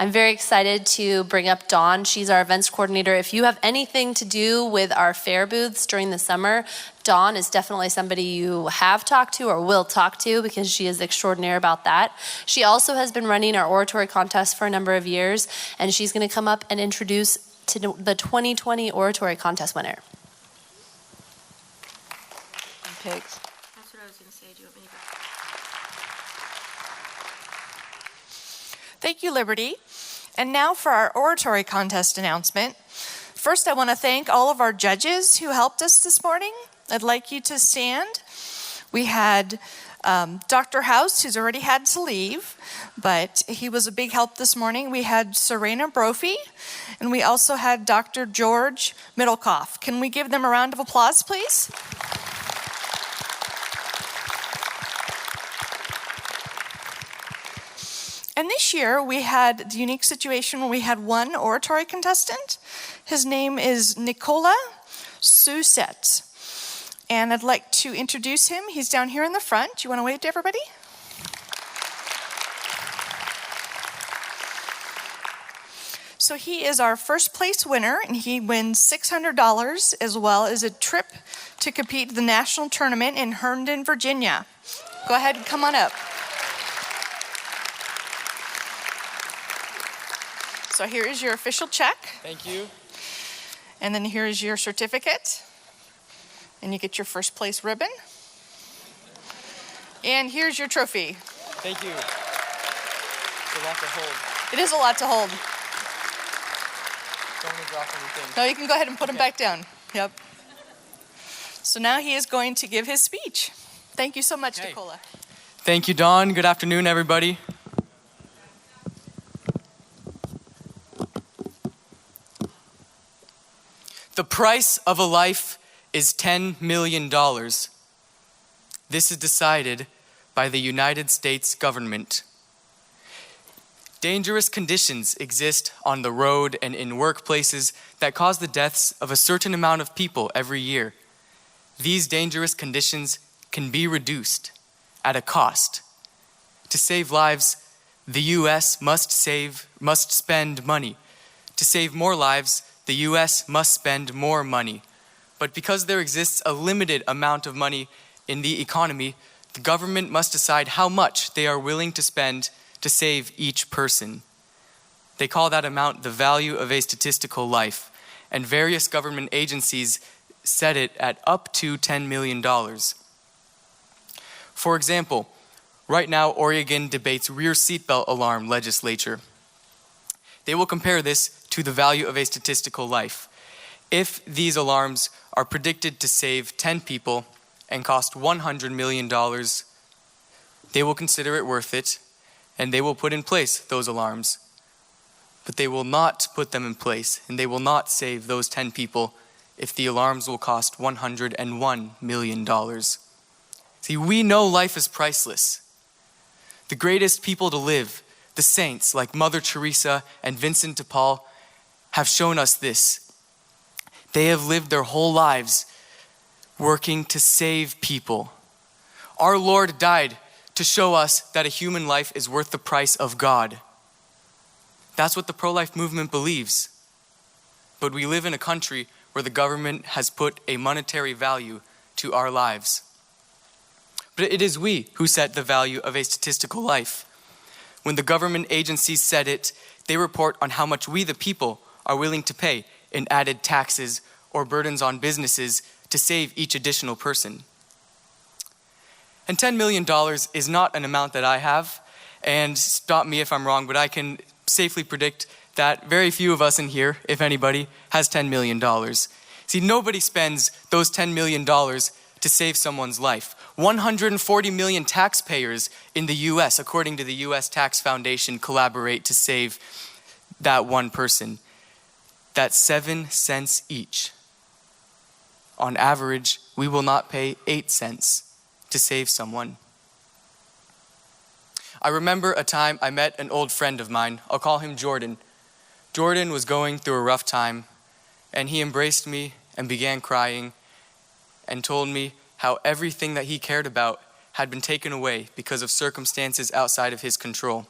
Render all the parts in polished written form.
I'm very excited to bring up Dawn. She's our events coordinator. If you have anything to do with our fair booths during the summer, Dawn is definitely somebody you have talked to or will talk to because she is extraordinary about that. She also has been running our oratory contest for a number of years, and she's going to come up and introduce to the 2020 oratory contest winner. Pigs. That's what I was going to say. Do you want me to go? Thank you, Liberty. And now for our oratory contest announcement. First, I want to thank all of our judges who helped us this morning. I'd like you to stand. We had Dr. House, who's already had to leave, but he was a big help this morning. We had Serena Brophy, and we also had Dr. George Middlecoff. Can we give them a round of applause, please? And this year, we had the unique situation where we had one oratory contestant. His name is Nicola Susette. And I'd like to introduce him. He's down here in the front. Do you want to wave to everybody? So he is our first place winner, and he wins $600 as well as a trip to compete in the national tournament in Herndon, Virginia. Go ahead and come on up. So here is your official check. Thank you. And then here is your certificate. And you get your first place ribbon. And here's your trophy. Thank you. It's a lot to hold. It is a lot to hold. Don't want to drop anything. No, you can go ahead and put them back down. Yep. So now he is going to give his speech. Thank you so much, Okay. Nicola. Thank you, Dawn. Good afternoon, everybody. The price of a life is $10 million. This is decided by the United States government. Dangerous conditions exist on the road and in workplaces that cause the deaths of a certain amount of people every year. These dangerous conditions can be reduced at a cost. To save lives, the U.S. must spend money. To save more lives, the U.S. must spend more money. But because there exists a limited amount of money in the economy, the government must decide how much they are willing to spend to save each person. They call that amount the value of a statistical life, and various government agencies set it at up to $10 million. For example, right now Oregon debates rear seatbelt alarm legislature. They will compare this to the value of a statistical life. If these alarms are predicted to save 10 people and cost $100 million, they will consider it worth it, and they will put in place those alarms. But they will not put them in place, and they will not save those 10 people if the alarms will cost $101 million. See, we know life is priceless. The greatest people to live, the saints like Mother Teresa and Vincent de Paul, have shown us this. They have lived their whole lives working to save people. Our Lord died to show us that a human life is worth the price of God. That's what the pro-life movement believes. But we live in a country where the government has put a monetary value to our lives. But it is we who set the value of a statistical life. When the government agencies set it, they report on how much we, the people, are willing to pay in added taxes or burdens on businesses to save each additional person. And $10 million is not an amount that I have, and stop me if I'm wrong, but I can safely predict that very few of us in here, if anybody, has $10 million. See, nobody spends those $10 million to save someone's life. 140 million taxpayers in the US, according to the US Tax Foundation, collaborate to save that one person. That's 7 cents each. On average, we will not pay 8 cents to save someone. I remember a time I met an old friend of mine. I'll call him Jordan. Jordan was going through a rough time, and he embraced me and began crying and told me how everything that he cared about had been taken away because of circumstances outside of his control.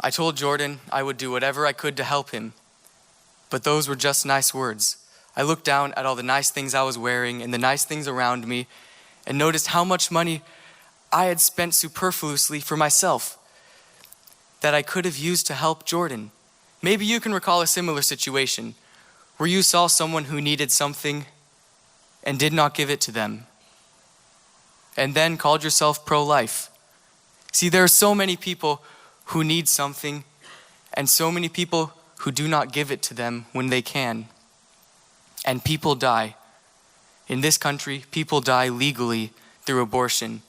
I told Jordan I would do whatever I could to help him, but those were just nice words. I looked down at all the nice things I was wearing and the nice things around me and noticed how much money I had spent superfluously for myself that I could have used to help Jordan. Maybe you can recall a similar situation where you saw someone who needed something and did not give it to them, and then called yourself pro-life. See, there are so many people who need something and so many people who do not give it to them when they can. And people die. In this country, people die legally through abortion.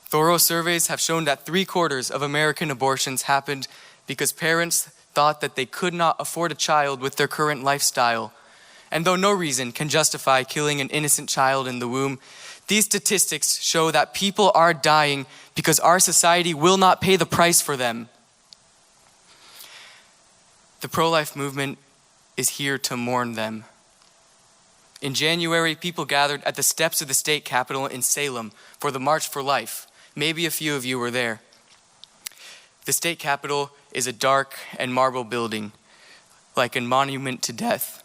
Thorough surveys have shown that 3/4 of American abortions happened because parents thought that they could not afford a child with their current lifestyle. And though no reason can justify killing an innocent child in the womb, these statistics show that people are dying because our society will not pay the price for them. The pro-life movement is here to mourn them. In January, people gathered at the steps of the state capitol in Salem for the March for Life. Maybe a few of you were there. The state capitol is a dark and marble building, like a monument to death.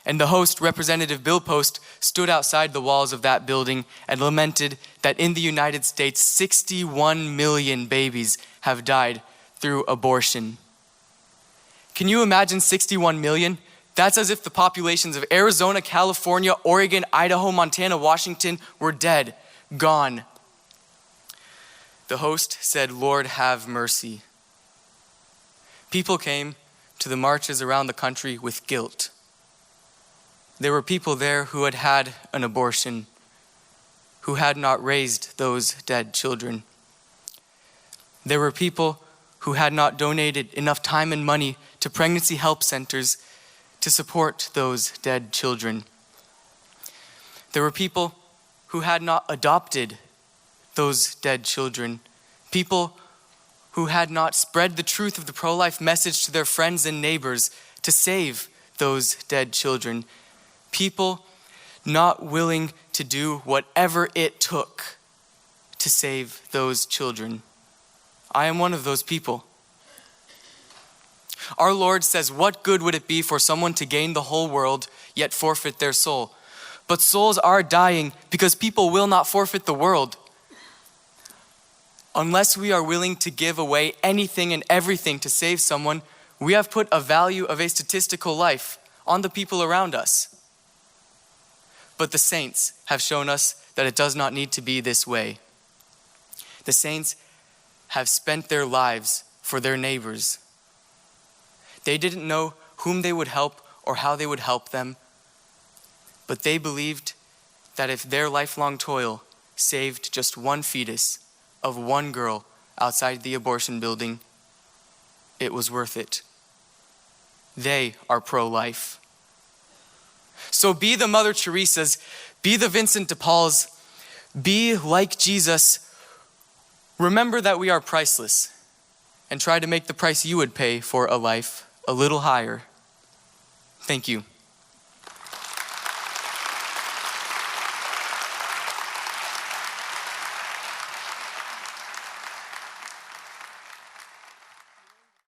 And the host, Representative Bill Post, stood outside the walls of that building and lamented that in the United States, 61 million babies have died through abortion. Can you imagine 61 million? That's as if the populations of Arizona, California, Oregon, Idaho, Montana, Washington were dead, gone. The host said, "Lord, have mercy." People came to the marches around the country with guilt. There were people there who had had an abortion, who had not raised those dead children. There were people who had not donated enough time and money to pregnancy help centers to support those dead children. There were people who had not adopted those dead children, people who had not spread the truth of the pro-life message to their friends and neighbors to save those dead children, people not willing to do whatever it took to save those children. I am one of those people. Our Lord says, "What good would it be for someone to gain the whole world, yet forfeit their soul?" But souls are dying because people will not forfeit the world. Unless we are willing to give away anything and everything to save someone, we have put a value of a statistical life on the people around us. But the saints have shown us that it does not need to be this way. The saints have spent their lives for their neighbors. They didn't know whom they would help or how they would help them, but they believed that if their lifelong toil saved just one fetus of one girl outside the abortion building, it was worth it. They are pro-life. So be the Mother Teresa's, be the Vincent de Paul's, be like Jesus. Remember that we are priceless, and try to make the price you would pay for a life a little higher. Thank you.